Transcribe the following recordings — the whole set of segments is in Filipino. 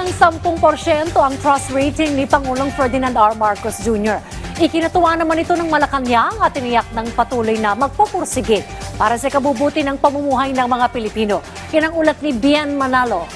ng 10% ang trust rating ni Pangulong Ferdinand R. Marcos Jr. Ikinatuwa naman ito ng Malacanang at tiniyak ng patuloy na magpupursige para sa kabubuti ng pamumuhay ng mga Pilipino. Yan ang ulat ni Bien Manalo.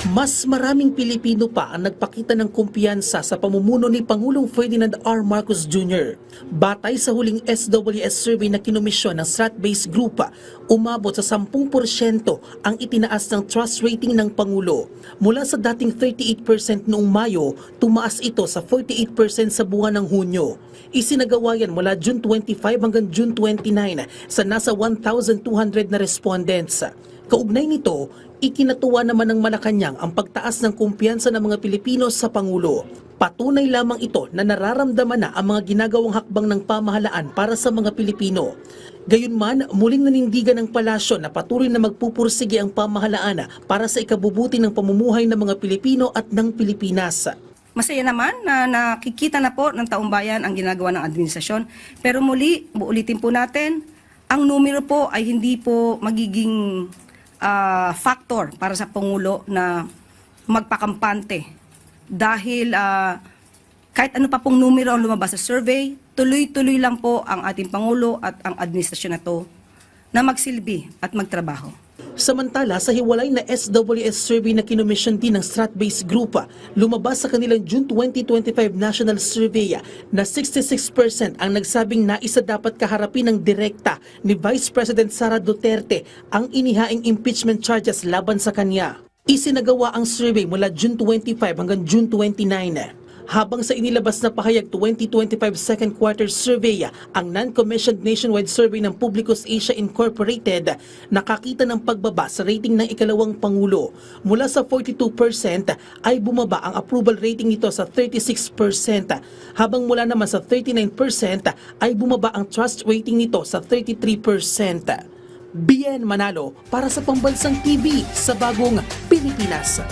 Mas maraming Pilipino pa ang nagpakita ng kumpiyansa sa pamumuno ni Pangulong Ferdinand R. Marcos Jr. Batay sa huling SWS survey na kinomisyon ng Strat-based Group, umabot sa 10% ang itinaas ng trust rating ng Pangulo. Mula sa dating 38% noong Mayo, tumaas ito sa 48% sa buwan ng Hunyo. Isinagawa yan mula June 25 hanggang June 29 sa nasa 1,200 na respondents. Kaugnay nito, ikinatuwa naman ng Malacanang ang pagtaas ng kumpiyansa ng mga Pilipino sa Pangulo. Patunay lamang ito na nararamdaman na ang mga ginagawang hakbang ng pamahalaan para sa mga Pilipino. Gayunman, muling nanindigan ng palasyo na patuloy na magpupursige ang pamahalaan para sa ikabubuti ng pamumuhay ng mga Pilipino at ng Pilipinas. Masaya naman na nakikita na po ng taong bayan ang ginagawa ng administrasyon. Pero muli, uulitin po natin, ang numero po ay hindi po magiging factor para sa Pangulo na magpakampante. Dahil kahit ano pa pong numero ang lumabas sa survey, tuloy-tuloy lang po ang ating Pangulo at ang administrasyon na to na magsilbi at magtrabaho. Samantala, sa hiwalay na SWS survey na kinomisyon din ng Strat-based Group, lumabas sa kanilang June 2025 National Survey na 66% ang nagsabing naisa dapat kaharapin ng direkta ni Vice President Sara Duterte ang inihaing impeachment charges laban sa kanya. Isinagawa ang survey mula June 25 hanggang June 29. Habang sa inilabas na pahayag 2025 second quarter survey, ang non-commissioned nationwide survey ng Publicus Asia Incorporated nakakita ng pagbaba sa rating ng ikalawang Pangulo. Mula sa 42% ay bumaba ang approval rating nito sa 36%, habang mula naman sa 39% ay bumaba ang trust rating nito sa 33%. Bien Manalo para sa Pambansang TV sa Bagong Pilipinas.